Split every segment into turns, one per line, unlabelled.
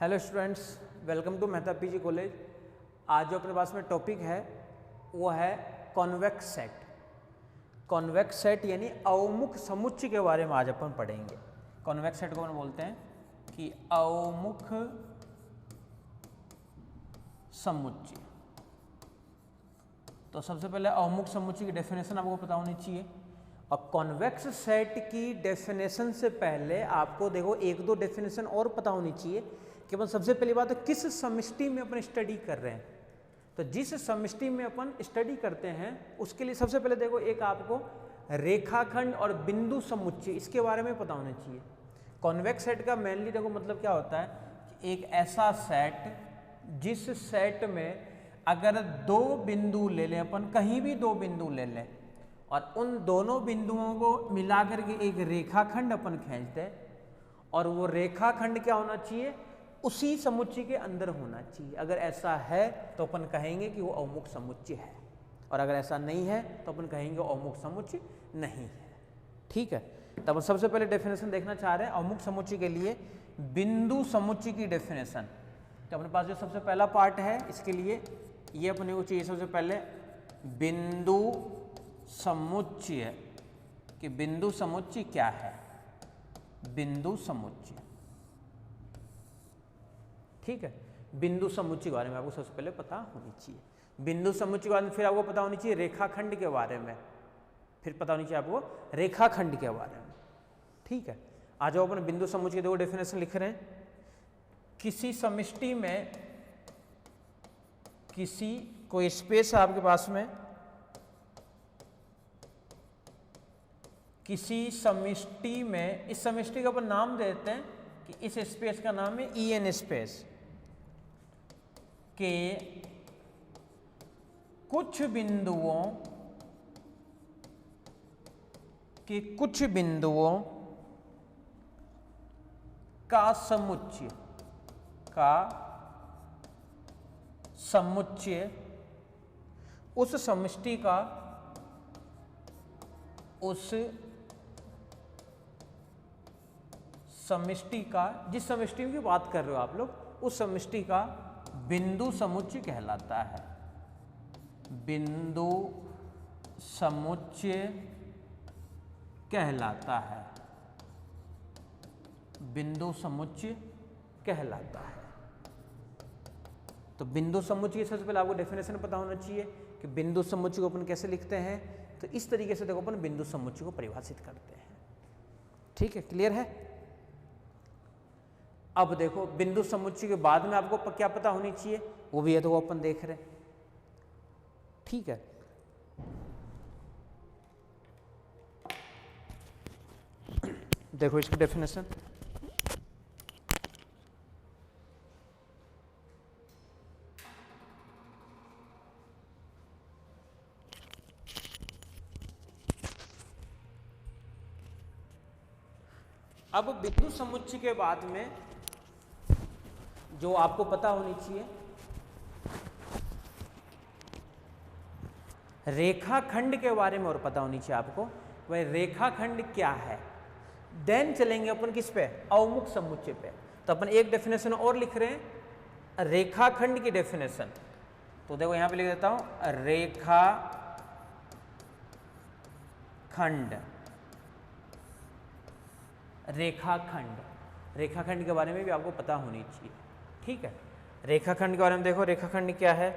Hello students, welcome to Mehta PG college. आज जो अपने पास में टॉपिक है वो है कॉन्वेक्स सेट। कॉन्वेक्स सेट यानी अवमुख समुच्चय के बारे में आज अपन पढ़ेंगे। कॉन्वेक्स सेट को अपन बोलते हैं कि अवमुख समुच्चय। तो सबसे पहले अवमुख समुच्चय की डेफिनेशन आपको पता होनी चाहिए। और कॉन्वेक्स सेट की डेफिनेशन से पहले आपको देखो एक दो डेफिनेशन और पता होनी चाहिए कि अपन सबसे पहली बात है किस समष्टि में अपन स्टडी कर रहे हैं। तो जिस समष्टि में अपन स्टडी करते हैं उसके लिए सबसे पहले देखो एक आपको रेखाखंड और बिंदु समुच्चय इसके बारे में पता होना चाहिए। कॉन्वेक्स सेट का मेनली देखो मतलब क्या होता है कि एक ऐसा सेट जिस सेट में अगर दो बिंदु ले लें, अपन कहीं भी दो बिंदु ले लें और उन दोनों बिंदुओं को मिलाकर के एक रेखाखंड अपन खींचते हैं और वो रेखाखंड क्या होना चाहिए, उसी समुच्चय के अंदर होना चाहिए। अगर ऐसा है तो अपन कहेंगे कि वो अवमुख समुच्चय है, और अगर ऐसा नहीं है तो अपन कहेंगे अवमुख समुच्चय नहीं है। ठीक है, तब हम सबसे पहले डेफिनेशन देखना चाह रहे हैं अवमुख समुच्चय के लिए बिंदु समुच्चय की डेफिनेशन। तो अपने पास जो सबसे पहला पार्ट है इसके लिए ये अपने को चाहिए सबसे पहले बिंदु समुच्चय। कि बिंदु समुच्चय क्या है, बिंदु समुच्चय। ठीक है, बिंदु समुच्चय के बारे में आपको सबसे पहले पता होनी चाहिए। बिंदु समुच्चय के बारे में फिर आपको पता होनी चाहिए रेखाखंड के बारे में, फिर पता होनी चाहिए आपको रेखाखंड के बारे में। ठीक है, आज जाओ अपन बिंदु समुच्चय के दो डेफिनेशन लिख रहे हैं। किसी समष्टि में किसी कोई स्पेस है आपके पास में, किसी समष्टि में, इस समष्टि का अपन नाम देते हैं कि इस स्पेस का नाम है ईएन स्पेस के कुछ बिंदुओं का समुच्चय उस समष्टि का जिस समष्टि की बात कर रहे हो आप लोग, उस समष्टि का बिंदु समुच्चय कहलाता है। बिंदु समुच्चय कहलाता है, बिंदु समुच्चय कहलाता है। तो बिंदु समुच्चय की सबसे पहले आपको डेफिनेशन पता होना चाहिए कि बिंदु समुच्चय को अपन कैसे लिखते हैं। तो इस तरीके से देखो अपन बिंदु समुच्चय को परिभाषित करते हैं। ठीक है, क्लियर है। अब देखो बिंदु समुच्चय के बाद में आपको क्या पता होनी चाहिए वो भी है, तो वो अपन देख रहे हैं। ठीक है, देखो इसकी डेफिनेशन। अब बिंदु समुच्चय के बाद में जो आपको पता होनी चाहिए रेखाखंड के बारे में और पता होनी चाहिए आपको, वह रेखाखंड क्या है। देन चलेंगे अपन किस पे, अवमुख समुच्चय पे। तो अपन एक डेफिनेशन और लिख रहे हैं रेखाखंड की डेफिनेशन। तो देखो यहां पे लिख देता हूं रेखाखंड के बारे में भी आपको पता होनी चाहिए। ठीक है, रेखाखंड के बारे में देखो, रेखाखंड क्या है।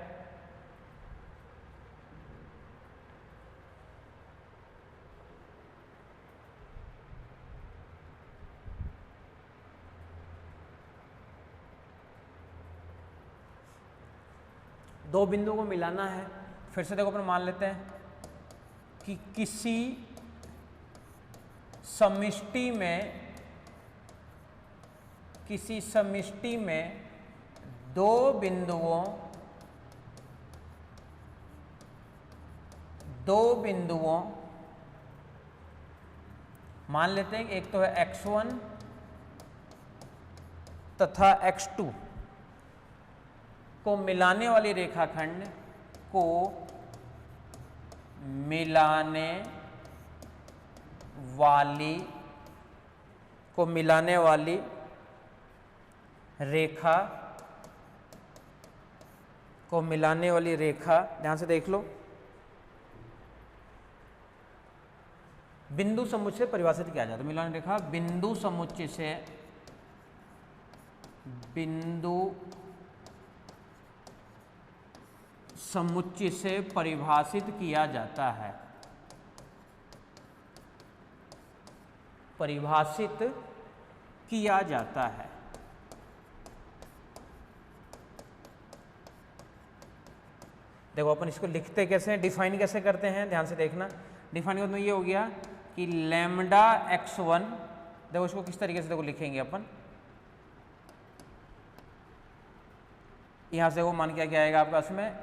दो बिंदुओं को मिलाना है। फिर से देखो अपन मान लेते हैं कि किसी समष्टि में दो बिंदुओं मान लेते हैं कि एक तो है x1 तथा x2 को मिलाने वाली रेखाखंड को मिलाने वाली रेखा को मिलाने वाली रेखा, ध्यान से देख लो, बिंदु समुच्चय से परिभाषित किया जाता है। मिलान रेखा बिंदु समुच्चय से, बिंदु समुच्चय से परिभाषित किया जाता है, परिभाषित किया जाता है। देखो अपन इसको लिखते कैसे हैं, डिफाइन कैसे करते हैं, ध्यान से देखना। डिफाइन करने में ये हो गया कि लैम्डा x1, देखो इसको किस तरीके से देखो लिखेंगे अपन, यहां से वो मान क्या आएगा आपका इसमें,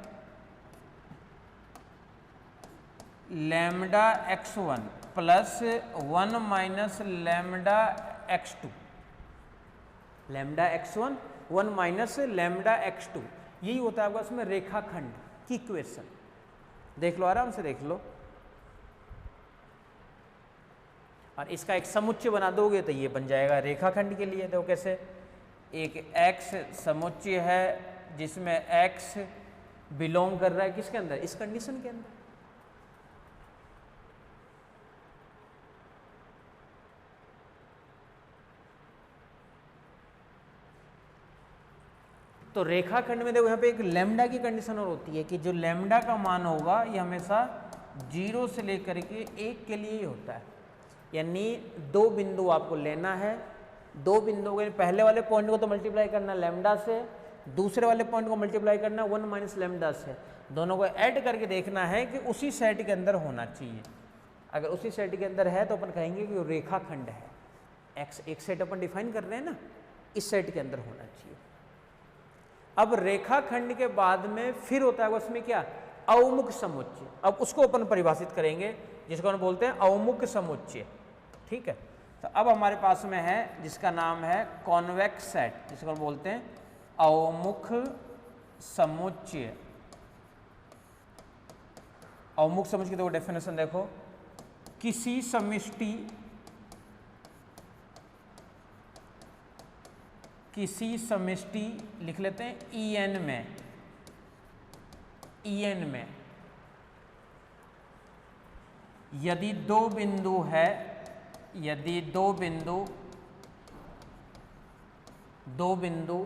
lambda x1 plus 1 minus lambda x2, lambda x1 1 minus lambda x2, यही होता है आपका इसमें रेखाखंड की इक्वेशन। देख लो, आराम से देख लो, और इसका एक समुच्चय बना दोगे तो ये बन जाएगा रेखाखंड के लिए। देखो कैसे, एक x समुच्चय है जिसमें x बिलोंग कर रहा है किसके अंदर, इस कंडीशन के अंदर। तो रेखाखंड में देखो यहाँ पे एक लैम्डा की कंडीशन और होती है कि जो लैम्डा का मान होगा ये हमेशा 0 से लेकर के 1 के लिए ही होता है। यानी दो बिंदु आपको लेना है, दो बिंदु के पहले वाले पॉइंट को तो मल्टीप्लाई करना लैम्डा से, दूसरे वाले पॉइंट को मल्टीप्लाई करना 1 माइनस लैम्डा से, दोनों को ऐड करके देखना है कि उसी सेट के अंदर होना चाहिए। अगर उसी सेट के अंदर है तो अपन कहेंगे कि वो रेखाखंड है। एक्स एक सेट अपन डिफाइन कर रहे हैं ना, इस सेट के अंदर होना चाहिए। अब रेखाखंड के बाद में फिर होता है उसमें क्या, अवमुख समुच्चय। अब उसको अपन परिभाषित करेंगे जिसको हम बोलते हैं अवमुख समुच्चय। ठीक है, तो अब हमारे पास में है जिसका नाम है कॉन्वेक्स सेट, जिसको हम बोलते हैं अवमुख समुच्चय। अवमुख समुच्चय की देखो डेफिनेशन देखो, किसी समष्टि, किसी समष्टि लिख लेते हैं En में, En में यदि दो बिंदु है, यदि दो बिंदु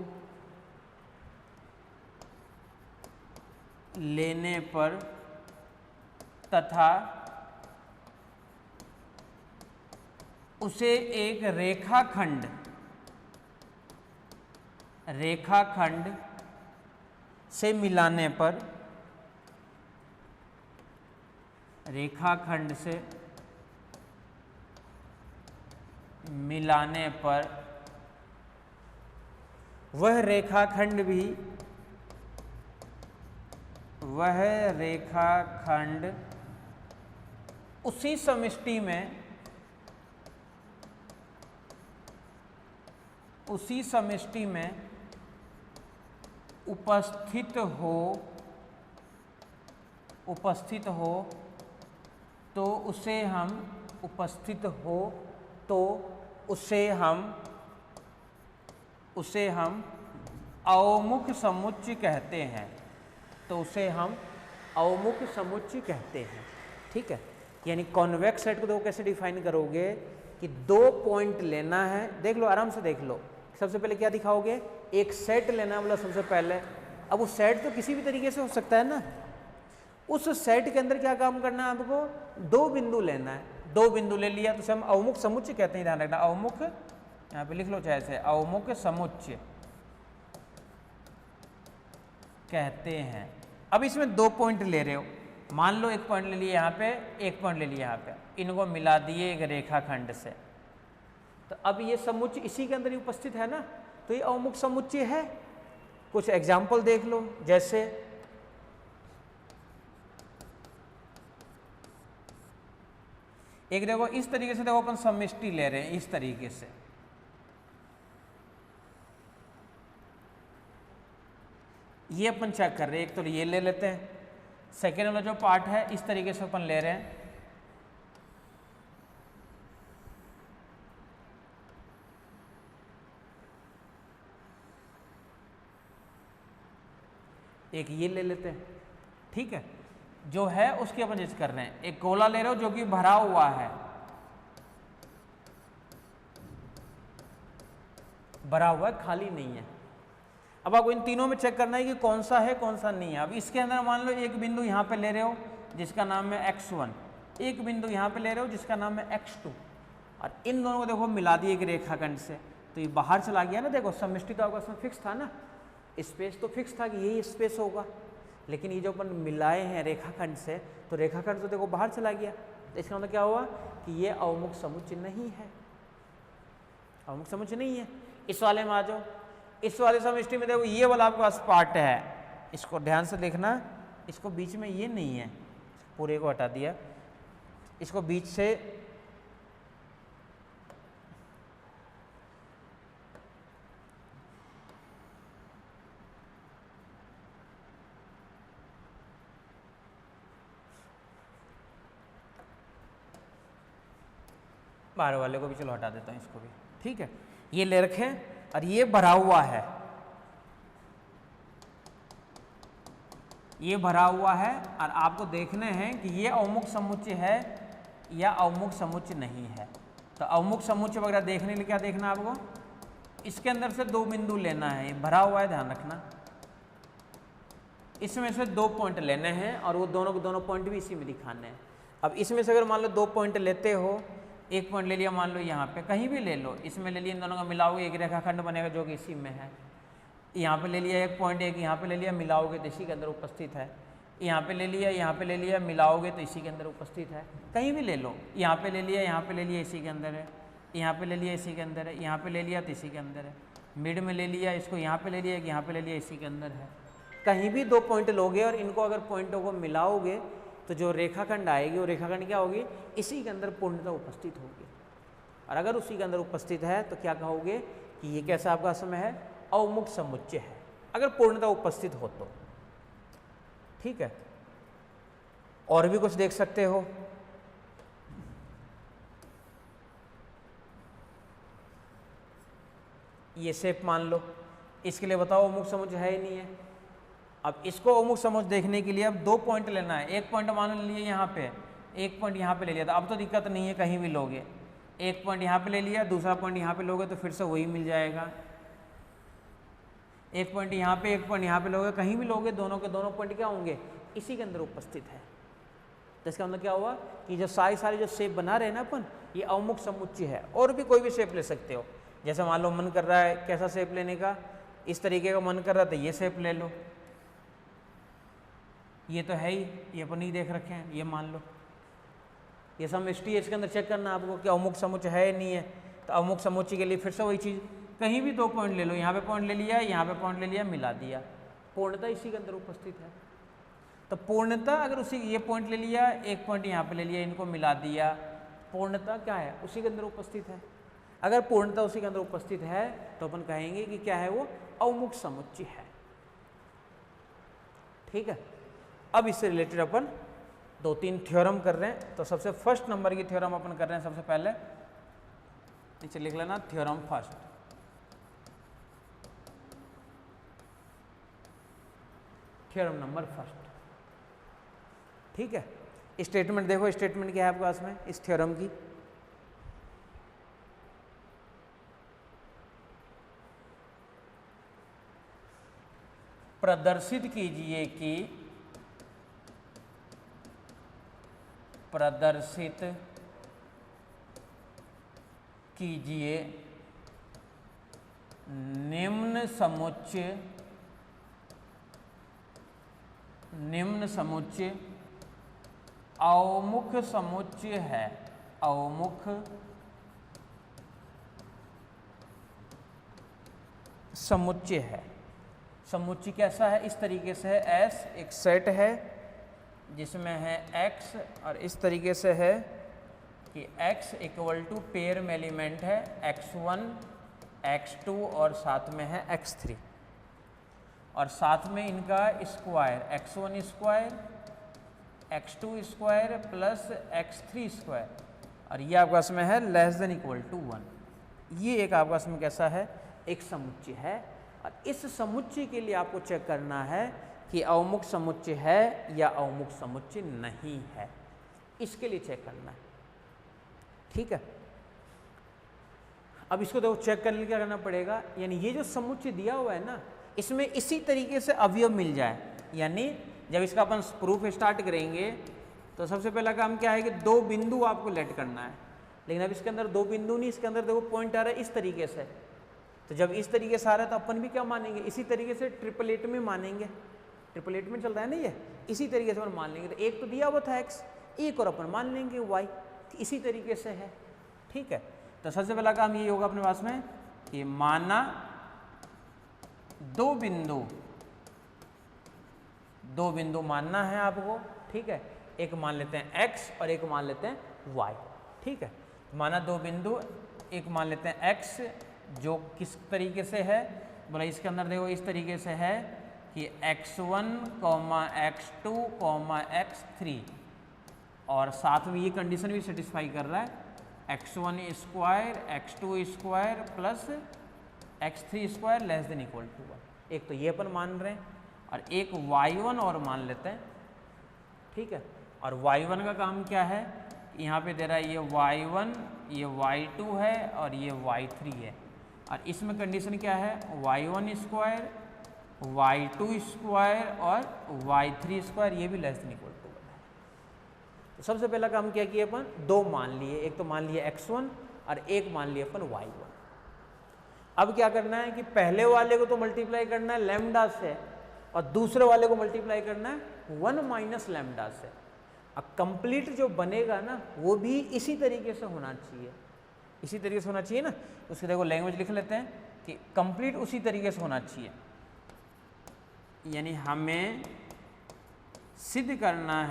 लेने पर तथा उसे एक रेखाखंड से मिलाने पर, रेखाखंड से मिलाने पर वह रेखाखंड उसी समष्टि में उपस्थित हो तो उसे हम अवमुख समुच्चय कहते हैं। तो उसे हम अवमुख समुच्चय कहते हैं। ठीक है, यानी कॉन्वेक्स सेट को देखो कैसे डिफाइन करोगे कि दो पॉइंट लेना है। देख लो, आराम से देख लो। सबसे पहले क्या दिखाओगे, एक सेट लेना है, मतलब सबसे पहले। अब वो सेट तो किसी भी तरीके से हो सकता है ना, उस सेट के अंदर क्या काम करना है आपको, दो बिंदु लेना है। दो बिंदु ले लिया तो उसे हम अवमुख समुच्चय कहते हैं। ध्यान रखना, अवमुख, यहाँ पे लिख लो चाहे से, अवमुख समुच्चय कहते हैं। अब इसमें दो पॉइंट ले रहे हो, मान लो एक पॉइंट ले लिए यहाँ पे, एक पॉइंट ले लिया यहाँ पे, इनको मिला दिए एक रेखाखंड से। तो अब ये समुच्चय इसी के अंदर ही उपस्थित है ना, तो ये अवमुख समुच्चय है। कुछ एग्जाम्पल देख लो, जैसे एक देखो इस तरीके से, देखो अपन समष्टि ले रहे हैं इस तरीके से, ये अपन चेक कर रहे हैं। एक तो ये ले लेते हैं, सेकेंड वाला जो पार्ट है इस तरीके से अपन ले रहे हैं। एक ये ले लेते हैं, ठीक है, जो है उसकी अपन जज कर रहे हैं। एक गोला ले रहे हो जो कि भरा हुआ है, भरा हुआ है, खाली नहीं है। अब आपको इन तीनों में चेक करना है कि कौन सा है कौन सा नहीं है। अब इसके अंदर मान लो एक बिंदु यहाँ पे ले रहे हो जिसका नाम है x1, एक बिंदु यहाँ पे ले रहे हो जिसका नाम है x2, और इन दोनों को देखो मिला दिए एक रेखाखंड से, तो ये बाहर चला गया ना। देखो समष्टि तो आपका इसमें फिक्स था ना, स्पेस तो फिक्स था कि यही स्पेस होगा, लेकिन ये जो अपन मिलाए हैं रेखाखंड से, तो रेखाखंड तो देखो बाहर चला गया। तो इसका मतलब क्या हुआ कि ये अवमुख समुच्चय नहीं है, अवमुख समुच्चय नहीं है। इस वाले में आ जाओ, इस वाले समष्टि में देखो ये वाला आपके पास पार्ट है, इसको ध्यान से देखना, इसको बीच में ये नहीं है, पूरे को हटा दिया, इसको बीच से बाहर वाले को भी चलो हटा देता हूँ, इसको भी, ठीक है। ये ले रखें और ये भरा हुआ है, ये भरा हुआ है, और आपको देखने हैं कि ये अवमुख समुच्चय है या अवमुख समुच्चय नहीं है। तो अवमुख समुच्चय वगैरह देखने के लिए क्या देखना है आपको, इसके अंदर से दो बिंदु लेना है, ये भरा हुआ है, ध्यान रखना। इसमें से दो पॉइंट लेने हैं और वो दोनों के दोनों पॉइंट भी इसी में दिखाने हैं। अब इसमें से अगर मान लो दो पॉइंट लेते हो, एक पॉइंट ले लिया मान लो यहाँ पे, कहीं भी ले लो, इसमें ले लिया, इन दोनों का मिलाओगे एक रेखाखंड बनेगा जो कि इसी में है। यहाँ पे ले लिया एक पॉइंट, एक यहाँ पे ले लिया, मिलाओगे तो इसी के अंदर उपस्थित है। यहाँ पे ले लिया, यहाँ पे ले लिया, मिलाओगे तो इसी के अंदर उपस्थित है। कहीं भी ले लो, यहाँ पे ले लिया, यहाँ पे ले लिया, इसी के अंदर है, यहाँ पे ले लिया, इसी के अंदर है, यहाँ पे ले लिया तो इसी के अंदर है, मिड में ले लिया, इसको यहाँ पे ले लिया, यहाँ पे ले लिया, इसी के अंदर है। कहीं भी दो पॉइंट लोगे और इनको अगर पॉइंटों को मिलाओगे तो जो रेखाखंड आएगी वो रेखाखंड क्या होगी, इसी के अंदर पूर्णतः उपस्थित होगी। और अगर उसी के अंदर उपस्थित है तो क्या कहोगे कि ये कैसा आपका समय है, अवमुख समुच्चय है, अगर पूर्णतः उपस्थित हो तो, ठीक है। और भी कुछ देख सकते हो, ये शेप मान लो, इसके लिए बताओ अवमुख समुच्चय है ही नहीं है। अब इसको अवमुख समुच्चय देखने के लिए अब दो पॉइंट लेना है, एक पॉइंट मान लिए यहाँ पे, एक पॉइंट यहाँ पे ले लिया था, अब तो दिक्कत नहीं है, कहीं भी लोगे, एक पॉइंट यहाँ पे ले लिया, दूसरा पॉइंट यहाँ पे लोगे तो फिर से वही मिल जाएगा। एक पॉइंट यहाँ पे, एक पॉइंट यहाँ पे लोगे, कहीं भी लोगे, दोनों के दोनों पॉइंट क्या होंगे, इसी के अंदर उपस्थित है। तो इसका मतलब क्या हुआ कि जो सारे जो शेप बना रहे हैं ना अपन, ये अवमुख समुच्चय है। और भी कोई भी शेप ले सकते हो, जैसे मान लो मन कर रहा है कैसा शेप लेने का, इस तरीके का मन कर रहा है तो ये शेप ले लो, ये तो है ही, ये अपन ही देख रखे हैं, ये मान लो, ये समष्टि है, इसके अंदर चेक करना आपको कि अवमुख समुच्चय है नहीं है। तो अवमुख समुच्चय के लिए फिर से वही चीज़, कहीं भी दो पॉइंट ले लो, यहाँ पे पॉइंट ले लिया, यहाँ पे पॉइंट ले लिया, मिला दिया, पूर्णतः इसी के अंदर उपस्थित है। तो पूर्णतः अगर उसी ये पॉइंट ले लिया, एक पॉइंट यहाँ पे ले लिया, इनको मिला दिया, पूर्णतः क्या है, उसी के अंदर उपस्थित है। अगर पूर्णतः उसी के अंदर उपस्थित है तो अपन कहेंगे कि क्या है, वो अवमुख समुच्चय है, ठीक है। अब इससे रिलेटेड अपन दो तीन थ्योरम कर रहे हैं। तो सबसे फर्स्ट नंबर की थ्योरम अपन कर रहे हैं, सबसे पहले नीचे लिख लेना, theorem first, theorem number first, ठीक है। स्टेटमेंट देखो, स्टेटमेंट क्या है आपके पास में इस थ्योरम की, प्रदर्शित कीजिए कि प्रदर्शित कीजिए निम्न समुच्चय अवमुख समुच्चय है, अवमुख समुच्चय है। समुच्चय कैसा है, इस तरीके से है, S एक सेट है जिसमें है x, और इस तरीके से है कि x इक्वल टू पेयर में एलिमेंट है x1 x2 और साथ में है x3, और साथ में इनका square x1 square x2 square plus x3 square, और ये आपके पास में है लेस देन इक्वल टू 1। ये एक आपके पास में कैसा है, एक समुच्चय है। और इस समुच्चय के लिए आपको चेक करना है कि अवमुख समुच्चय है या अवमुख समुच्चय नहीं है, इसके लिए चेक करना है। ठीक है, अब इसको देखो चेक करने के लिए क्या करना पड़ेगा, यानी ये जो समुच्चय दिया हुआ है ना, इसमें इसी तरीके से अवयव मिल जाए। यानी जब इसका अपन प्रूफ स्टार्ट करेंगे तो सबसे पहला काम क्या है कि दो बिंदु आपको लेट करना है, लेकिन अब इसके अंदर दो बिंदु नहीं, इसके अंदर देखो पॉइंट आ रहा है इस तरीके से। तो जब इस तरीके से आ रहा है तो अपन भी क्या मानेंगे, इसी तरीके से ट्रिपलेट में मानेंगे। ट्रिपलेट में चल रहा है ना ये, इसी तरीके से अपन मान लेंगे। तो एक तो दिया हुआ था x, एक और अपन मान लेंगे y, इसी तरीके से है। ठीक है, तो सबसे पहला काम ये होगा अपने पास में कि माना दो बिंदु मानना है आपको। ठीक है, एक मान लेते हैं x और एक मान लेते हैं y। ठीक है, माना दो बिंदु, एक मान लेते हैं x जो किस तरीके से है, बोला इसके अंदर देखो इस तरीके से है कि x1, x2, x3, और साथ में ये कंडीशन भी सेटिस्फाई कर रहा है x1 square x2 square plus x3 square less than equal to 1। एक तो ये अपन मान रहे हैं और एक y1 और मान लेते हैं। ठीक है, और y1 का काम क्या है, यहाँ पे दे रहा है ये y1, ये y2 है और ये y3 है, और इसमें कंडीशन क्या है y1 स्क्वायर, y2 स्क्वायर और y3 स्क्वायर, ये भी लेस देन इक्वल टू 1 है। तो सबसे पहला काम क्या किया अपन, दो मान लिए, एक तो मान लिया x1 और एक मान लिया अपन y1। अब क्या करना है कि पहले वाले को तो मल्टीप्लाई करना है लैम्डा से और दूसरे वाले को मल्टीप्लाई करना है 1 माइनस लैम्डा से। अब कंप्लीट जो बनेगा ना वो भी इसी तरीके से होना चाहिए, इसी तरीके से होना चाहिए ना। उसके देखो लैंग्वेज लिख लेते हैं कि कंप्लीट उसी तरीके से होना चाहिए। यानी हमें सिद्ध करना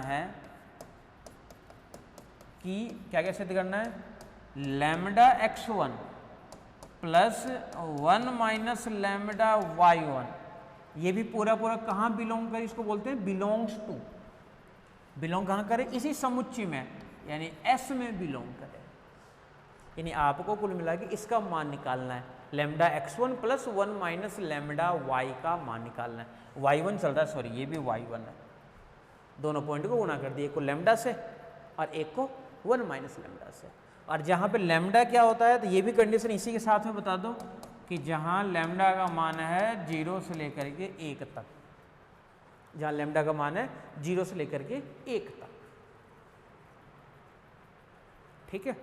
है कि क्या क्या सिद्ध करना है, lambda x1 plus 1 minus lambda y1, ये भी पूरा कहाँ बिलोंग करे, इसको बोलते हैं बिलोंग्स टू। बिलोंग कहाँ करे, इसी समुच्चय में, यानी S में बिलोंग करे। यानी आपको कुल मिला के इसका मान निकालना है, lambda x1 plus 1 minus lambda y का मान निकालना है। y1 चल रहा है, सॉरी ये भी y1 है, दोनों पॉइंट को गुणा कर दिए, एक को लैम्डा से और एक को 1 माइनस लैम्डा से। और जहाँ पे लैम्डा क्या होता है, तो ये भी कंडीशन इसी के साथ में बता दो कि जहाँ लैम्डा का मान है 0 से लेकर के 1 तक, जहाँ लैम्डा का मान है 0 से लेकर के 1 तक। ठीक है,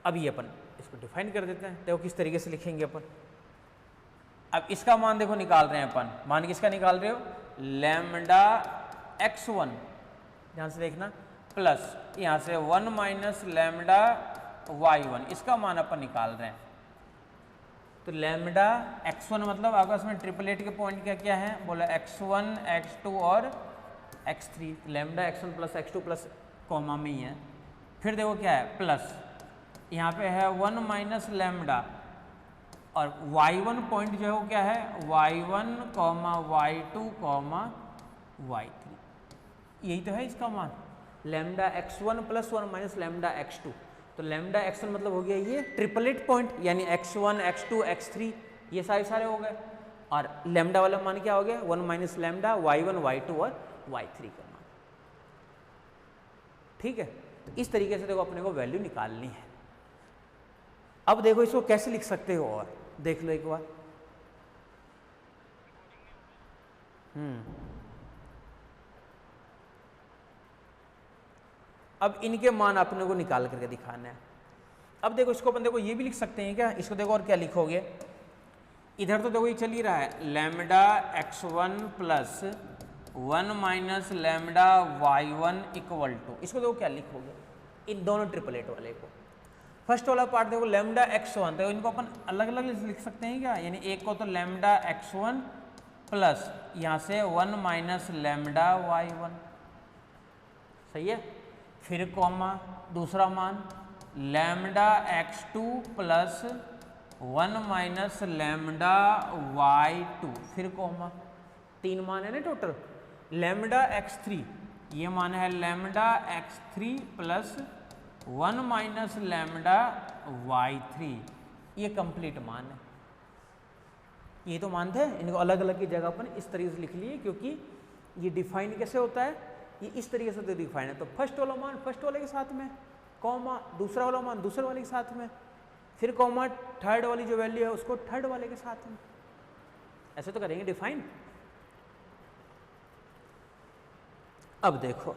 अभी अपन इसको डिफाइन कर देते हैं, देखो किस तरीके से लिखेंगे अपन। अब इसका मान देखो निकाल रहे हैं अपन, मान किसका निकाल रहे हो, लैम्डा x1, ध्यान से देखना, प्लस यहाँ से 1 माइनस लैम्डा y1, इसका मान अपन निकाल रहे हैं। तो लैम्डा x1 मतलब आपस में ट्रिपलेट के पॉइंट क्या क्या है, बोला x1, x2 और x3। Lambda x1 plus x2 plus comma में ही है। फिर देखो क्या है, प्लस यहाँ पे है 1 माइनस लैम्डा, और y1 पॉइंट जो है वो क्या है, y1, y2, y3, यही तो है इसका मान, lambda x1 plus 1 minus lambda x2। तो लैम्डा x1 मतलब हो गया ये ट्रिपलेट पॉइंट, यानी x1, x2, x3, ये सारे हो गए, और लैम्डा वाला मान क्या हो गया, 1 माइनस लैम्डा y1, y2 और y3 का मान। ठीक है, तो इस तरीके से देखो अपने को वैल्यू निकालनी है। अब देखो इसको कैसे लिख सकते हो, और देख लो एक बार। अब इनके मान अपने को निकाल करके दिखाना है। अब देखो इसको अपन देखो ये भी लिख सकते हैं क्या, इसको देखो और क्या लिखोगे, इधर तो देखो ये चल ही रहा है, lambda x1 plus 1 minus lambda y1 equal to, इसको देखो क्या लिखोगे, इन दोनों ट्रिपलेट वाले को। फर्स्ट वाला पार्ट देखो लैम्डा x1, तो इनको अपन अलग अलग लिख सकते हैं क्या, यानी एक को तो लैम्डा x1 प्लस यहाँ से 1 माइनस लैम्डा y1, सही है। फिर कॉमा दूसरा मान lambda x2 plus 1 minus lambda y2, फिर कॉमा, 3 मान है ना टोटल। लैम्डा x3, ये मान है lambda x3 plus 1 minus lambda y3, ये कंप्लीट मान है। ये तो मानते हैं, इनको अलग अलग की जगह पर इस तरीके से लिख लिए, क्योंकि ये डिफाइन कैसे होता है, ये इस तरीके से तो डिफाइन है। तो फर्स्ट वाला मान फर्स्ट वाले के साथ में, कॉमा दूसरा वाला मान दूसरे वाले के साथ में, फिर कॉमा थर्ड वाली जो वैल्यू है उसको थर्ड वाले के साथ में, ऐसे तो करेंगे डिफाइन। अब देखो,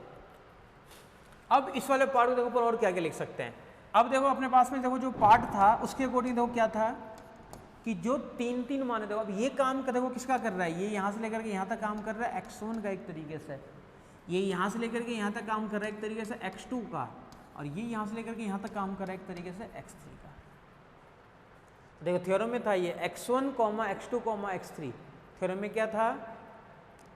अब इस वाले पार्ट को देखो पर और क्या क्या लिख सकते हैं। अब देखो अपने पास में देखो जो पार्ट था उसके अकॉर्डिंग देखो क्या था कि जो तीन तीन माने, देखो अब ये काम कर देखो किसका कर रहा है, ये यहाँ से लेकर के यहाँ तक काम कर रहा है x1 का एक तरीके से, ये यहाँ से लेकर के यहाँ तक काम कर रहा है एक तरीके से x2 का, और ये यहाँ से लेकर के यहाँ तक काम कर रहा है एक तरीके से x3 का। देखो थ्योरम में था ये x1, x2, x3, थ्योरम में क्या था,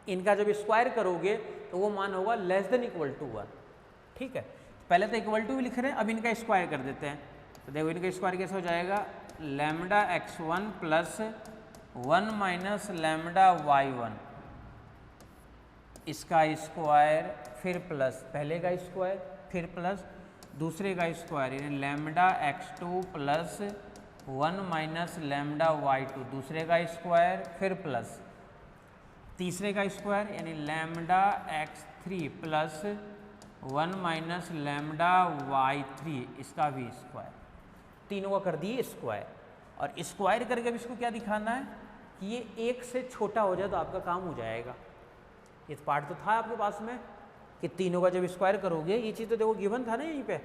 इनका जब स्क्वायर करोगे तो वो मान होगा लेस देन इक्वल टू 1। ठीक है, पहले तो इक्वल टू भी लिख रहे हैं, अब इनका स्क्वायर कर देते हैं। तो देखो इनका स्क्वायर कैसे हो जाएगा, lambda x1 plus 1 minus lambda y1, इसका स्क्वायर फिर प्लस पहले का स्क्वायर फिर प्लस दूसरे का स्क्वायर, यानी lambda x2 plus 1 minus lambda y2, दूसरे का स्क्वायर फिर प्लस तीसरे का स्क्वायर, यानी lambda x3 plus 1 minus lambda y3, इसका भी स्क्वायर, तीनों का कर दिए स्क्वायर। और स्क्वायर करके अब इसको क्या दिखाना है कि ये एक से छोटा हो जाए तो आपका काम हो जाएगा। ये पार्ट तो था आपके पास में कि तीनों का जब स्क्वायर करोगे, ये चीज़ तो देखो गिवन था ना यहीं पे,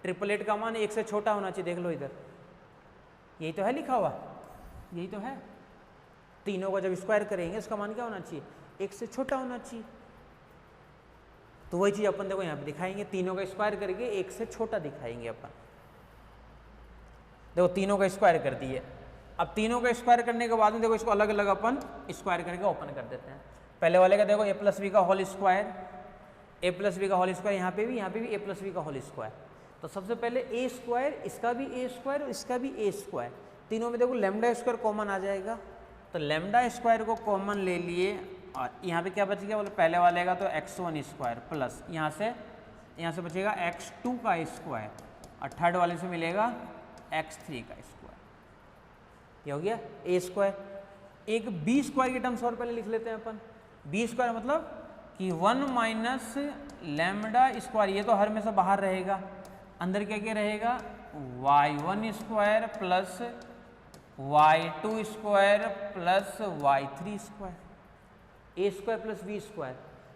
ट्रिपलेट का मान एक से छोटा होना चाहिए, देख लो इधर यही तो है लिखा हुआ, यही तो है, तीनों का जब स्क्वायर करेंगे इसका मान क्या होना चाहिए, एक से छोटा होना चाहिए। तो वही चीज़ अपन देखो यहाँ पे दिखाएंगे, तीनों का स्क्वायर करके एक से छोटा दिखाएंगे अपन। देखो तीनों का स्क्वायर कर दिए, अब तीनों का स्क्वायर करने के बाद में देखो इसको अलग अलग अपन स्क्वायर करके ओपन कर देते हैं। पहले वाले का देखो a प्लस बी का whole square, a plus B का होल स्क्वायर, यहाँ पे भी a प्लस बी का होल स्क्वायर। तो सबसे पहले a स्क्वायर, इसका भी a स्क्वायर और इसका भी a स्क्वायर, तीनों में देखो लैम्डा स्क्वायर कॉमन आ जाएगा। तो लैम्डा स्क्वायर को कॉमन ले लिए और यहाँ पे क्या बच गया, बोले पहले वाले का तो x1 स्क्वायर प्लस यहाँ से बचेगा x2 का स्क्वायर और थर्ड वाले से मिलेगा x3 का स्क्वायर। ये हो गया a स्क्वायर। एक b स्क्वायर के टर्म्स और पहले लिख लेते हैं अपन। b स्क्वायर मतलब कि 1 माइनस लैम्डा स्क्वायर, ये तो हर में से बाहर रहेगा, अंदर क्या क्या रहेगा, y1 square plus y2 square plus y3 square, a square plus b square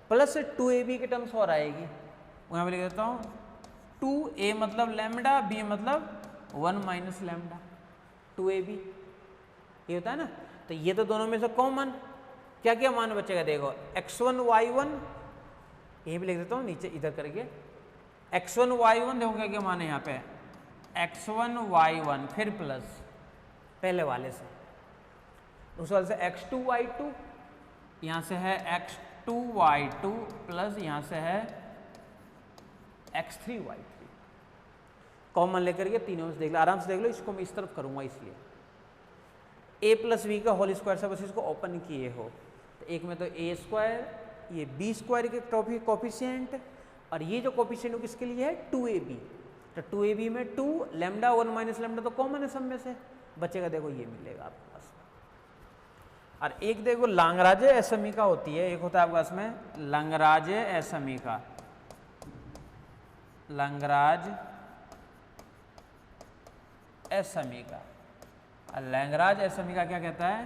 plus 2ab के टर्म्स और आएगी, वहाँ पे लिख देता हूँ 2a मतलब लैम्डा, b मतलब 1 माइनस लैम्डा, 2ab ये होता है ना। तो ये तो दोनों में से कॉमन, क्या क्या मान बचेगा, देखो x1 y1, यही भी लिख देता हूँ नीचे इधर करके, x1 y1 देखो क्या क्या मान है यहाँ पे, x1 y1 फिर प्लस पहले वाले से, दूसरे वाले से x2 y2, यहाँ से है x2 y2 प्लस यहाँ से है x3 y3, कॉमन लेकर के तीनों में से देख लो, आराम से देख लो, इसको मैं इस तरफ करूँगा इसलिए a प्लस बी का होल स्क्वायर से बस इसको ओपन किए हो, तो एक में तो a स्क्वायर, ये b स्क्वायर के कोफिशिएंट, और ये जो कोफिशिएंट किसके लिए है 2ab, तो 2ab में 2 लैम्डा 1 माइनस लैम्डा तो कॉमन है सब में से, बचेगा देखो ये मिलेगा आपके पास। और एक देखो लांगराजे असमीका होती है, एक होता है आपके पास में लांगराजे असमीका, लांगराज असमीका। लैंग्राज असमीका क्या कहता है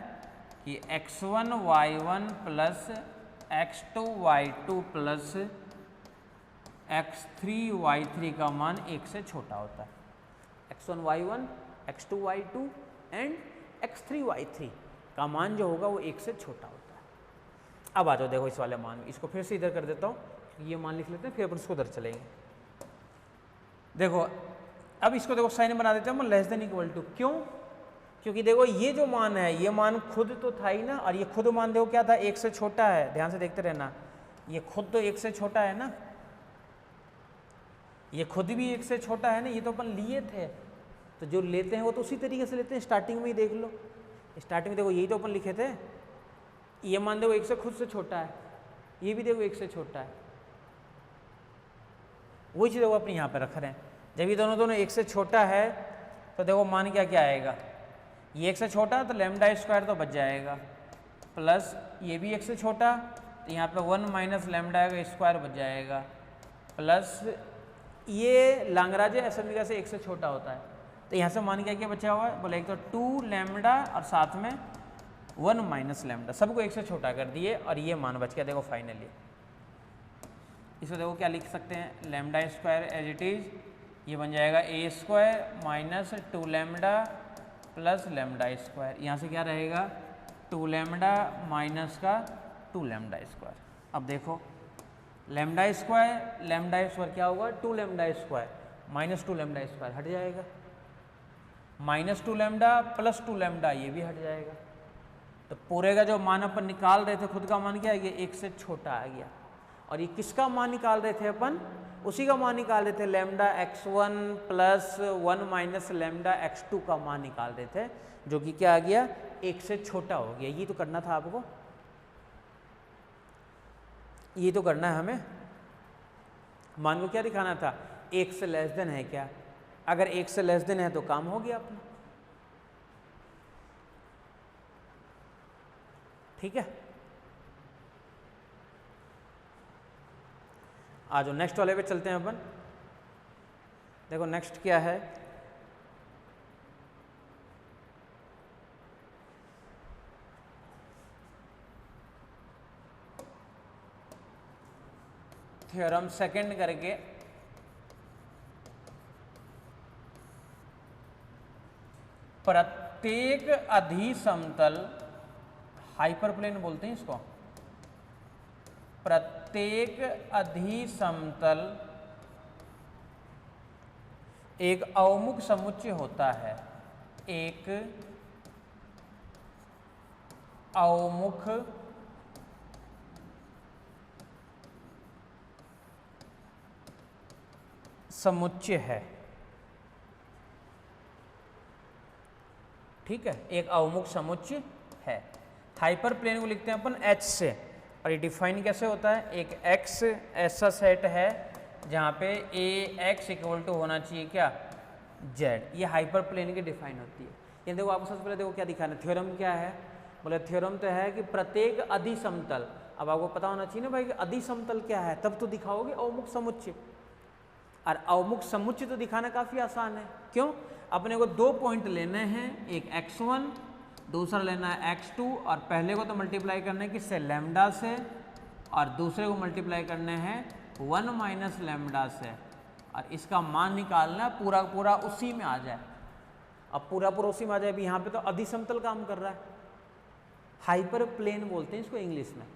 कि x1 y1 plus x2 y2 plus x3 y3 का मान एक से छोटा होता है। x1 y1, x2 y2 and x3 y3 का मान जो होगा वो एक से छोटा होता है। अब आ जाओ देखो इस वाले मान, इसको फिर से इधर कर देता हूँ, ये मान लिख लेते हैं फिर अपन इसको उधर चलेंगे। देखो अब इसको देखो साइन बना देते हैं हम लेस देन इक्वल टू, क्यों, क्योंकि देखो ये जो मान है ये मान खुद तो था ही ना, और ये खुद मान देखो क्या था, एक से छोटा है, ध्यान से देखते रहना, ये खुद तो एक से छोटा है ना, ये खुद भी एक से छोटा है ना, ये तो अपन लिए थे, तो जो लेते हैं वो तो उसी तरीके से लेते हैं, स्टार्टिंग में ही देख लो, स्टार्टिंग में देखो यही तो अपन लिखे थे, ये मान देखो एक से खुद से छोटा है, ये भी देखो एक से छोटा है, वही चीज़ देखो अपने यहाँ पे रख रहे हैं। जब ये दोनों एक से छोटा है तो देखो मान क्या क्या आएगा, ये एक से छोटा तो लैम्डा स्क्वायर तो बच जाएगा, प्लस ये भी एक से छोटा तो यहाँ पे 1 माइनस लैम्डा का स्क्वायर बच जाएगा, प्लस ये लांगराजे असमिका से एक से छोटा होता है तो यहाँ से मान क्या बचा हुआ है, बोले एक तो 2 लैम्डा और साथ में 1 माइनस लैम्डा, सबको एक से छोटा कर दिए और ये मान बच गया। देखो फाइनली इसको देखो क्या लिख सकते हैं, lambda square as it is, ये बन जाएगा a square minus 2 lambda plus lambda square, यहाँ से क्या रहेगा 2 लैम्डा माइनस का 2 लैम्डा स्क्वायर। अब देखो लैम्डा स्क्वायर क्या होगा 2 lambda square minus 2 lambda square हट जाएगा, माइनस 2 लैम्डा प्लस 2 लैम्डा ये भी हट जाएगा। तो पूरे का जो मान अपन निकाल रहे थे खुद का मान क्या है, ये एक से छोटा आ गया। और ये किसका मान निकाल रहे थे अपन, उसी का मान निकाल रहे थे, lambda x1 plus 1 minus lambda x2 का मान निकाल रहे थे, जो कि क्या आ गया एक से छोटा हो गया। ये तो करना था आपको, ये तो करना है हमें, मान को क्या दिखाना था, एक से लेस देन है क्या, अगर एक से लेस देन है तो काम हो गया अपना। ठीक है, आ जाओ नेक्स्ट वाले पे चलते हैं अपन। देखो नेक्स्ट क्या है, थ्योरम सेकंड करके प्रत्येक अधिसमतल, हाइपरप्लेन बोलते हैं इसको, प्रत्येक अधिसमतल एक अवमुख समुच्चय होता है, एक अवमुख समुच्चय है। ठीक है, एक अवमुख समुच्चय है। हाइपर प्लेन को लिखते हैं अपन H से, और ये डिफाइन कैसे होता है, एक X ऐसा सेट है जहाँ पे AX इक्वल टू होना चाहिए क्या Z, ये हाइपर प्लेन की डिफाइन होती है। ये देखो आपको सबसे पहले देखो क्या दिखाना है, थ्योरम क्या है, बोले थ्योरम तो है कि प्रत्येक अधिसमतल, अब आपको पता होना चाहिए ना भाई कि अधिसमतल क्या है, तब तो दिखाओगे अवमुख समुच्चय। और अवमुख समुच्चय तो दिखाना काफ़ी आसान है, क्यों, अपने को 2 पॉइंट लेने हैं, एक x1 दूसरा लेना है x2, और पहले को तो मल्टीप्लाई करना है किससे, लैम्डा से, और दूसरे को मल्टीप्लाई करने हैं 1 माइनस लैम्डा से, और इसका मान निकालना है पूरा पूरा उसी में आ जाए। अब पूरा पूरा उसी में आ जाए, अभी यहाँ पे तो अधिसमतल काम कर रहा है, हाइपर प्लेन बोलते हैं इसको इंग्लिश में।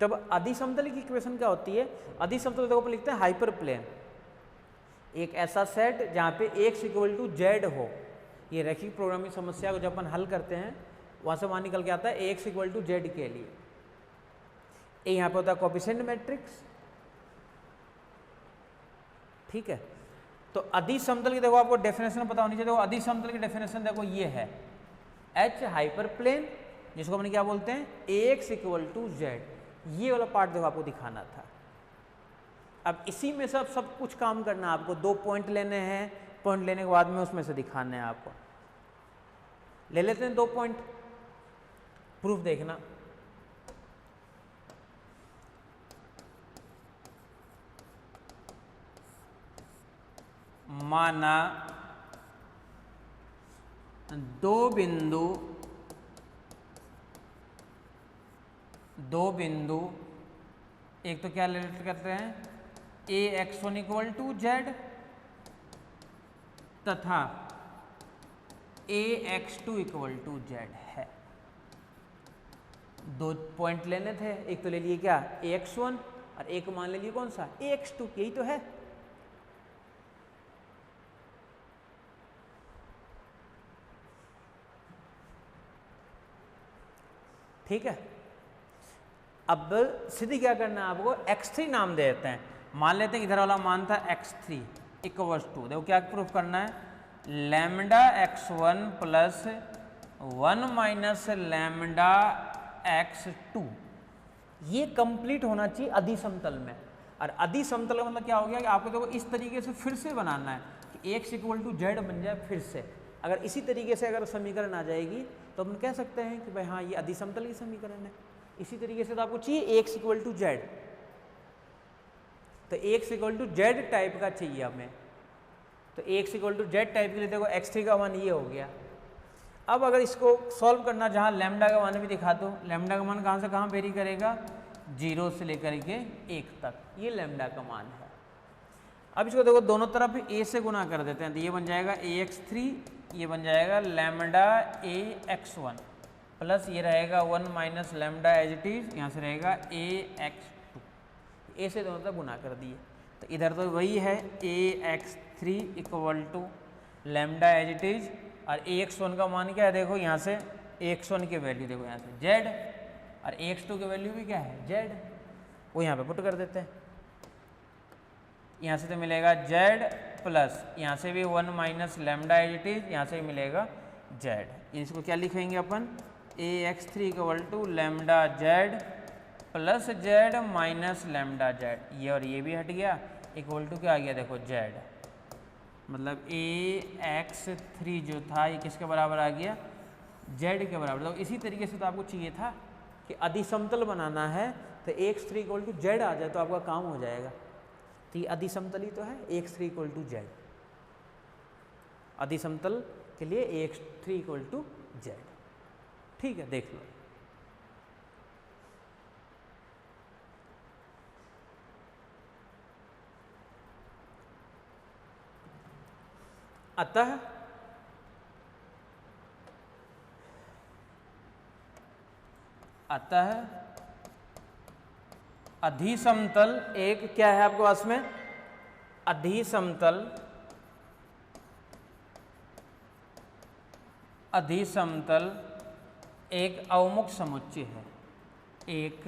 तब अधिसमतल की इक्वेशन क्या होती है, अधिसमतल देखो अपन लिखते हैं हाइपर प्लेन, एक ऐसा सेट जहाँ पे x इक्वल टू जेड हो। ये रैखिक प्रोग्रामिंग समस्या को जब अपन हल करते हैं वहाँ से मान निकल के आता है x इक्वल टू जेड के लिए। ये यहाँ पे होता है कोएफिशिएंट मैट्रिक्स। ठीक है, तो अधिसमतल की देखो आपको डेफिनेशन पता होनी चाहिए। देखो अधिसमतल की डेफिनेशन देखो ये है, H हाइपर प्लेन, जिसको अपन क्या बोलते हैं ax इक्वल टू जेड। ये वाला पार्ट देखो आपको दिखाना था। अब इसी में सब कुछ काम करना है आपको, 2 पॉइंट लेने हैं, पॉइंट लेने के बाद में उसमें से दिखाने हैं आपको। ले लेते हैं 2 पॉइंट, प्रूफ देखना। माना 2 बिंदु, एक तो क्या रिलेट करते हैं ax1 इक्वल टू जेड तथा ax2 इक्वल टू जेड है। 2 पॉइंट लेने थे, एक तो ले लिए क्या ax1 और एक मान ले लिए कौन सा ax2, यही तो है। ठीक है, अब सीधी क्या करना है आपको, x3 नाम दे देते हैं, मान लेते हैं इधर वाला मान था x3 इक्वल्स टू, देखो क्या प्रूफ करना है, lambda x1 plus 1 minus lambda x2, ये कंप्लीट होना चाहिए अधिसमतल में। और अधिसमतल का मतलब क्या हो गया कि आपको देखो इस तरीके से फिर से बनाना है कि x इक्वल टू जेड बन जाए फिर से, अगर इसी तरीके से अगर समीकरण आ जाएगी तो हम कह सकते हैं कि भाई हाँ ये अधिसमतल की समीकरण है। इसी तरीके से तो आपको चाहिए x इक्वल टू जेड, तो x equal to Z type का चाहिए हमें। तो x equal to Z type के लिए देखो x3 का मान ये हो गया। अब अगर इसको सॉल्व करना, जहाँ लैम्डा का मान भी दिखा दो, लैम्डा का मान कहाँ से कहाँ वेरी करेगा, 0 से लेकर के 1 तक, ये लैम्डा का मान है। अब इसको देखो दोनों तरफ a से गुना कर देते हैं, तो ये बन जाएगा ax3, ये बन जाएगा लैम्डा ax1 प्लस ये रहेगा 1 minus lambda as it is, यहाँ से रहेगा ax2, a से दोनों तरफ गुना कर दिए। तो इधर तो वही है ax3 equal to lambda as it is, और ax1 का मान क्या है देखो, यहाँ से ax1 की वैल्यू देखो यहाँ से z, और ax2 की वैल्यू भी क्या है z, वो यहाँ पे पुट कर देते हैं। यहाँ से तो मिलेगा z प्लस यहाँ से भी 1 minus lambda as it is, यहाँ से भी मिलेगा z। इसको क्या लिखेंगे अपन, ax3 equal to lambda z plus z minus lambda z, ये और ये भी हट गया, इक्वल टू क्या आ गया देखो z, मतलब ax3 जो था ये किसके बराबर आ गया, z के बराबर। तो इसी तरीके से तो आपको चाहिए था कि अधिसमतल बनाना है, तो ax3 इक्वल टू z आ जाए तो आपका काम हो जाएगा। तो ये अधिसमतल ही तो है, ax3 इक्वल टू z, अधिसमतल के लिए ax3 इक्वल टू z। ठीक है, देख लो। अतः अधिसमतल एक क्या है आपके पास में, अधिसमतल एक अवमुख समुच्चय है, एक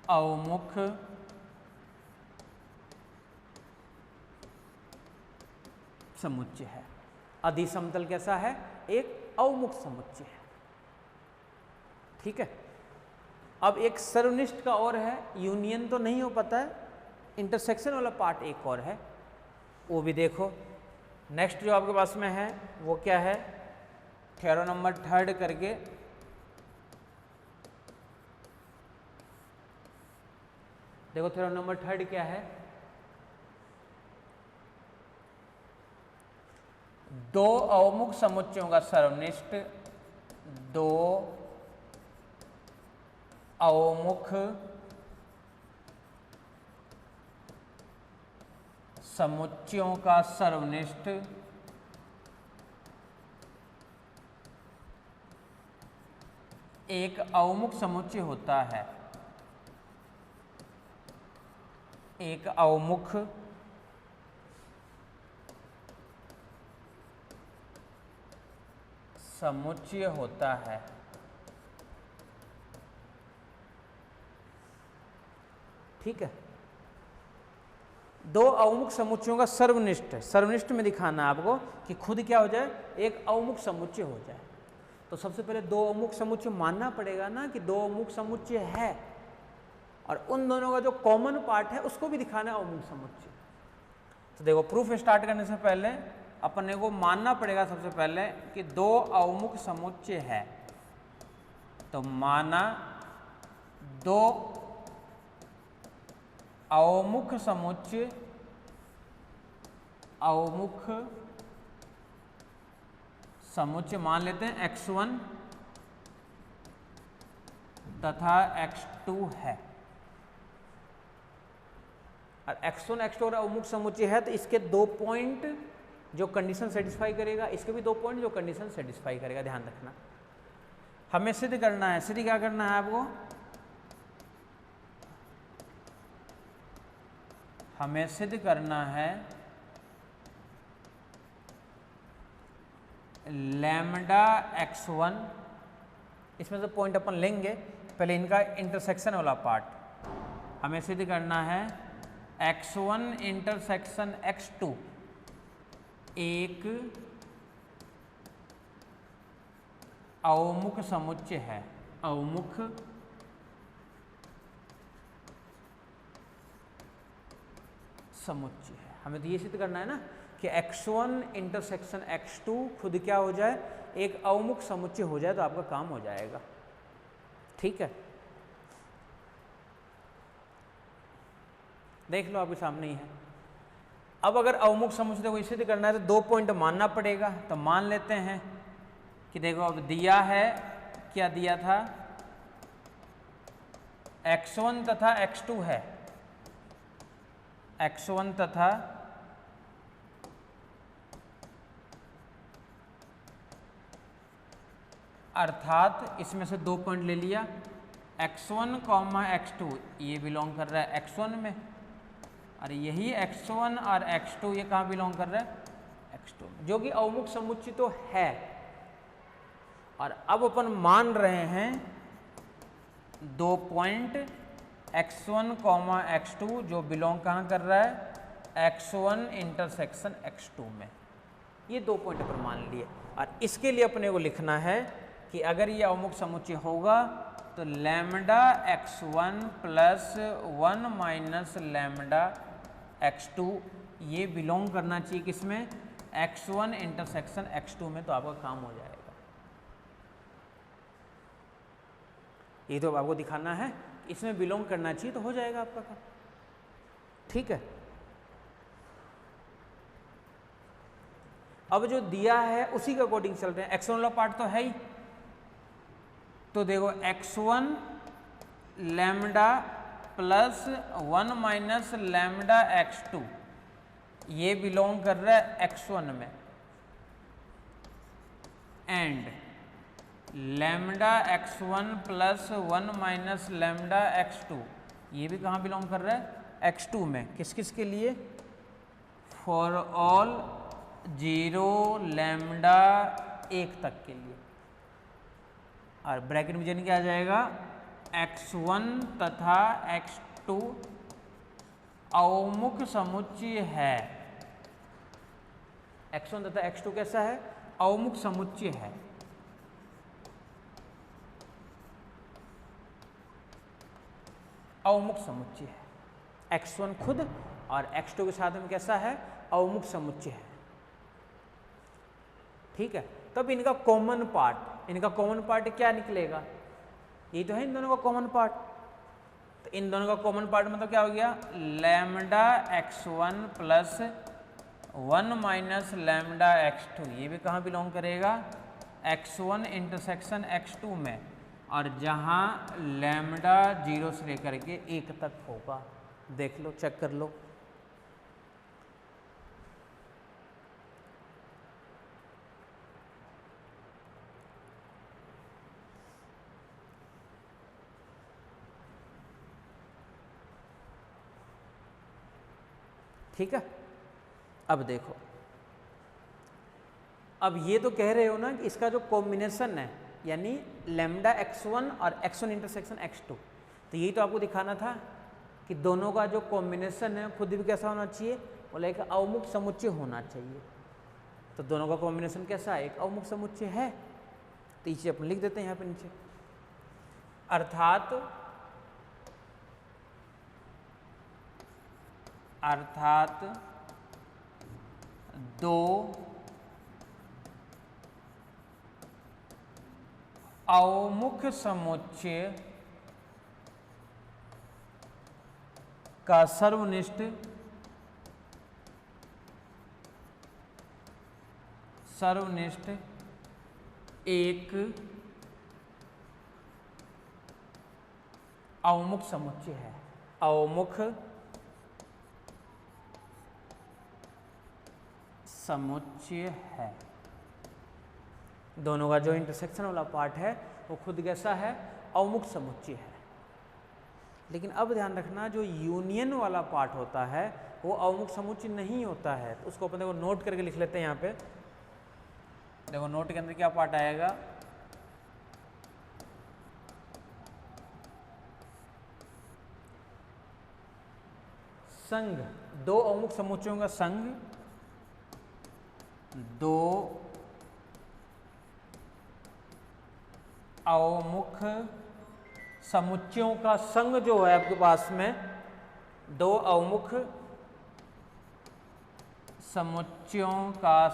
अवमुख समुच्चय है। अधिसमतल कैसा है, एक अवमुख समुच्चय है। ठीक है। अब एक सर्वनिष्ठ का और है, यूनियन तो नहीं हो पाता है, इंटरसेक्शन वाला पार्ट एक और है, वो भी देखो। नेक्स्ट जो आपके पास में है वो क्या है, थ्योरम नंबर 3 करके देखो, थ्योरम नंबर 3 क्या है, दो अवमुख समुच्चयों का सर्वनिष्ठ, दो अवमुख समुच्चयों का सर्वनिष्ठ एक अवमुख समुच्चय होता है, एक अवमुख समुच्चय होता है। ठीक है। दो अवमुख समुच्चयों का सर्वनिष्ठ, सर्वनिष्ठ में दिखाना आपको कि खुद क्या हो जाए, एक अवमुख समुच्चय हो जाए। तो सबसे पहले दो अवमुख समुच्चय मानना पड़ेगा ना कि दो अवमुख समुच्चय है, और उन दोनों का जो कॉमन पार्ट है उसको भी दिखाना है अवमुख समुच्चय। तो देखो, प्रूफ स्टार्ट करने से पहले अपने को मानना पड़ेगा सबसे पहले कि दो अवमुख समुच्चय है। तो माना दो अवमुख समुच्चय, अवमुख समुच्चय मान लेते हैं x1 तथा x2 है, और x1 x2 और अवमुख समुच्चय है, तो इसके दो पॉइंट जो कंडीशन सेटिस्फाई करेगा, इसके भी दो पॉइंट जो कंडीशन सेटिस्फाई करेगा, ध्यान रखना। हमें सिद्ध करना है, सिद्ध क्या करना है आपको, हमें सिद्ध करना है लैम्डा x1, इसमें से पॉइंट अपन लेंगे, पहले इनका इंटरसेक्शन वाला पार्ट हमें सिद्ध करना है। x1 इंटरसेक्शन x2 एक अवमुख समुच्चय है, अवमुख समुच्चय है। हमें तो ये सिद्ध करना है ना कि x1 इंटरसेक्शन x2 खुद क्या हो जाए, एक अवमुख समुच्चय हो जाए तो आपका काम हो जाएगा। ठीक है, देख लो आपके सामने ही है। अब अगर अवमुख समुच्चय को सिद्ध करना है तो 2 पॉइंट मानना पड़ेगा। तो मान लेते हैं कि देखो अब दिया है, क्या दिया था, x1 तथा x2 है, x1 तथा अर्थात इसमें से 2 पॉइंट ले लिया, x1, x2 ये बिलोंग कर रहा है x1 में, और यही x1 और x2 ये कहाँ बिलोंग कर रहा है, x2 में, जो कि अवमुख समुच्चय तो है। और अब अपन मान रहे हैं 2 पॉइंट x1, x2 जो बिलोंग कहाँ कर रहा है, x1 इंटरसेक्शन x2 में। ये 2 पॉइंट पर मान लिए, और इसके लिए अपने को लिखना है कि अगर ये अवमुख समुच्चय होगा तो lambda x1 plus 1 minus lambda x2 ये बिलोंग करना चाहिए किसमें, x1 इंटरसेक्शन x2 में, तो आपका काम हो जाएगा। ये तो आपको दिखाना है, इसमें बिलोंग करना चाहिए तो हो जाएगा आपका काम। ठीक है, अब जो दिया है उसी के अकॉर्डिंग चल रहे हैं। x1 वाला पार्ट तो है ही, तो देखो x1 lambda plus 1 minus lambda x2 ये बिलोंग कर रहा है x1 में, and lambda x1 plus 1 minus lambda x2 ये भी कहाँ बिलोंग कर रहा है, x2 में। किस किस के लिए, फॉर ऑल 0 लैम्डा 1 तक के लिए, और ब्रैकेट में यानी क्या आ जाएगा, x1 तथा x2 अवमुख समुच्चय है। x1 तथा x2 कैसा है, अवमुख समुच्चय है। अवमुख समुच्चय है, x1 खुद और x2 के साथ में कैसा है, अवमुख समुच्चय है। ठीक है, तब इनका कॉमन पार्ट क्या निकलेगा, ये तो है इन दोनों का कॉमन पार्ट। तो इन दोनों का कॉमन पार्ट मतलब क्या हो गया, lambda x1 plus 1 minus lambda x2 ये भी कहाँ बिलोंग करेगा, x1 इंटरसेक्शन x2 में, और जहाँ लैम्डा 0 से लेकर के 1 तक होगा। देख लो, चेक कर लो। ठीक है, अब देखो, अब ये तो कह रहे हो ना कि इसका जो कॉम्बिनेशन है यानी लैम्डा x1 और x1 इंटरसेक्शन x2, तो यही तो आपको दिखाना था कि दोनों का जो कॉम्बिनेशन है खुद भी कैसा होना चाहिए, बोला एक अवमुख समुच्चय होना चाहिए। तो दोनों का कॉम्बिनेशन कैसा है, एक अवमुख समुच्चय है। तो इसे अपन लिख देते हैं यहाँ पे नीचे, अर्थात दो अवमुख समुच्चय का सर्वनिष्ठ एक अवमुख समुच्चय है। अवमुख समुच्चय है, दोनों का जो इंटरसेक्शन वाला पार्ट है वो खुद कैसा है, अवमुख समुच्चय है। लेकिन अब ध्यान रखना, जो यूनियन वाला पार्ट होता है वो अवमुख समुच्चय नहीं होता है। तो उसको अपन देखो नोट करके लिख लेते हैं यहाँ पे। देखो नोट के अंदर क्या पार्ट आएगा, संघ, दो अवमुख समुच्चयों का संघ, दो अवमुख समुच्चयों का संघ जो है आपके पास में, दो अवमुख समुच्चयों का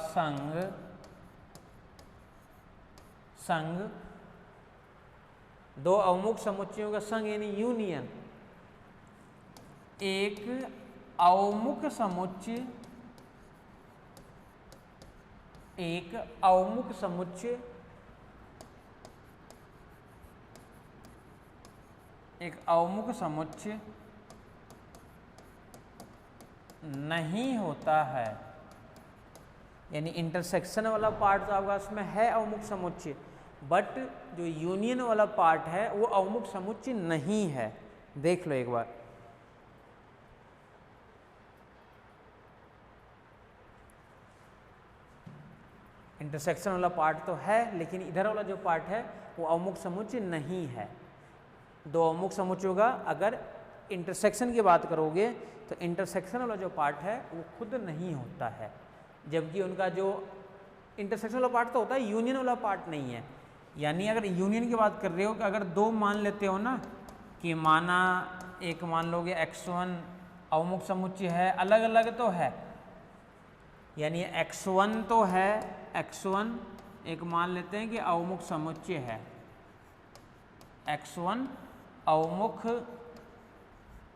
संघ दो अवमुख समुच्चयों का संघ यानी यूनियन एक अवमुख समुच्चय नहीं होता है, यानी इंटरसेक्शन वाला पार्ट तो आपका इसमें है अवमुख समुच्चय, बट जो यूनियन वाला पार्ट है वो अवमुख समुच्चय नहीं है। देख लो एक बार, इंटरसेक्शन वाला पार्ट तो है लेकिन इधर वाला जो पार्ट है वो अवमुख समुच्चय नहीं है। दो अवमुख समुच्चयों का अगर इंटरसेक्शन की बात करोगे तो इंटरसेक्शन वाला जो पार्ट है वो खुद नहीं होता है, जबकि उनका जो इंटरसेक्शन वाला पार्ट तो होता है, यूनियन वाला पार्ट नहीं है। यानी अगर यूनियन की बात कर रहे हो कि अगर दो मान लेते हो ना कि माना एक मान लोगे x1 अवमुख समुच्चय है, अलग अलग तो है, यानी x1 तो है, x1 एक मान लेते हैं कि अवमुख समुच्चय है, x1 अवमुख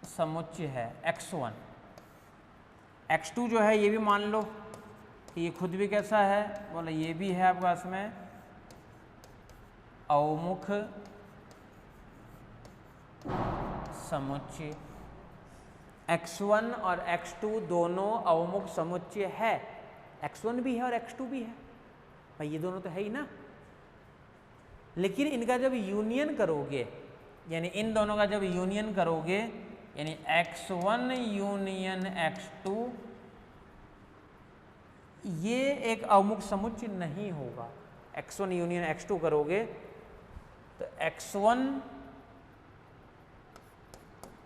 समुच्चय है x1, x2 जो है ये भी मान लो कि ये खुद भी कैसा है, बोला ये भी है आपके पास में अवमुख समुच्चय। x1 और x2 दोनों अवमुख समुच्चय है, x1 भी है और x2 भी है, भाई ये दोनों तो है ही ना। लेकिन इनका जब यूनियन करोगे, यानी इन दोनों का जब यूनियन करोगे, यानी x1 यूनियन x2, ये एक अवमुख समुच्चय नहीं होगा। x1 यूनियन x2 करोगे तो x1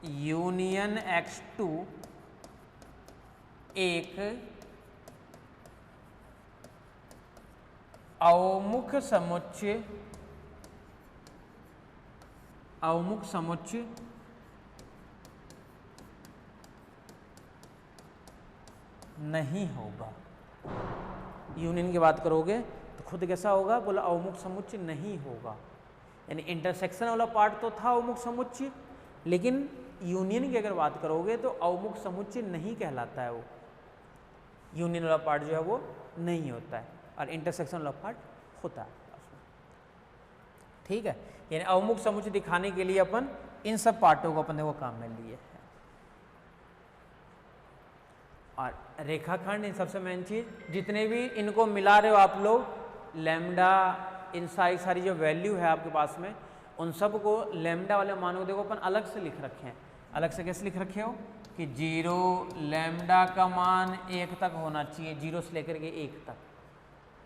यूनियन x2 एक अवमुख समुच्चय नहीं होगा। यूनियन की बात करोगे तो खुद कैसा होगा, बोला अवमुख समुच्चय नहीं होगा। यानी इंटरसेक्शन वाला पार्ट तो था अवमुख समुच्चय, लेकिन यूनियन की अगर बात करोगे तो अवमुख समुच्चय नहीं कहलाता है, वो यूनियन वाला पार्ट जो है वो नहीं होता है और इंटरसेक्शन वाला पार्ट होता है। ठीक है, यानी अवमुख समुच्चय दिखाने के लिए अपन इन सब पार्टों को अपन देखो काम में लिए हैं। और रेखाखंड, इन सबसे मेन चीज, जितने भी इनको मिला रहे हो आप लोग, लैम्डा, इन सारी जो वैल्यू है आपके पास में, उन सब को लैम्डा वाले मानों को देखो अपन अलग से लिख रखे हैं। अलग से कैसे लिख रखे हो कि 0 लैम्डा का मान 1 तक होना चाहिए, 0 से लेकर के 1 तक,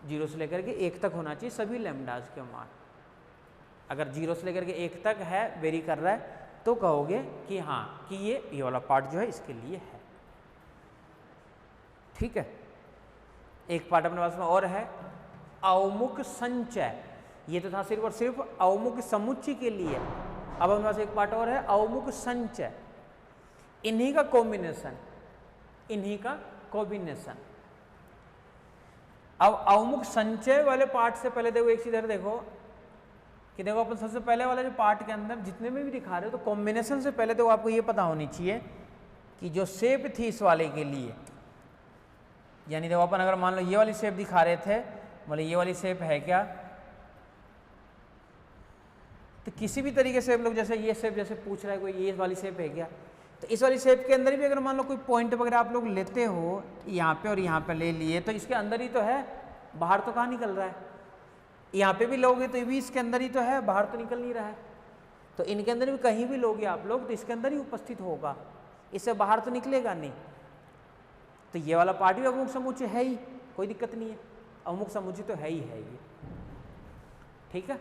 0 से लेकर के 1 तक होना चाहिए सभी लैम्डाज के मान। अगर 0 से लेकर के 1 तक है, वेरी कर रहा है, तो कहोगे कि हाँ कि ये वाला पार्ट जो है इसके लिए है। ठीक है, एक पार्ट अपने पास में और है अवमुख संचय। ये तो था सिर्फ और सिर्फ अवमुख समुच्चय के लिए। अब अपने पास एक पार्ट और है अवमुख संचय, इन्हीं का कॉम्बिनेशन। अब अवमुख संचय वाले पार्ट से पहले देखो एक चीज इधर देखो कि देखो अपन सबसे पहले वाले जो पार्ट के अंदर जितने में भी दिखा रहे हो, तो कॉम्बिनेशन से पहले तो आपको ये पता होनी चाहिए कि जो शेप थी इस वाले के लिए, यानी देखो अपन अगर मान लो ये वाली शेप दिखा रहे थे, बोले ये वाली शेप है क्या, तो किसी भी तरीके से हम लोग जैसे ये शेप जैसे पूछ रहा है कोई, ये वाली शेप है क्या, तो इस वाली शेप के अंदर भी अगर मान लो कोई पॉइंट वगैरह आप लोग लेते हो, यहाँ पे और यहाँ पे ले लिए, तो इसके अंदर ही तो है, बाहर तो कहाँ निकल रहा है। यहाँ पे भी लोगे तो ये भी इसके अंदर ही तो है, बाहर तो निकल नहीं रहा है। तो इनके अंदर भी कहीं भी लोगे आप लोग तो इसके अंदर ही उपस्थित होगा, इससे बाहर तो निकलेगा नहीं। तो ये वाला पार्ट भी अवमुख समुच्चय है ही, कोई दिक्कत नहीं है, अवमुख समुच्चय तो है ही है ये। ठीक है।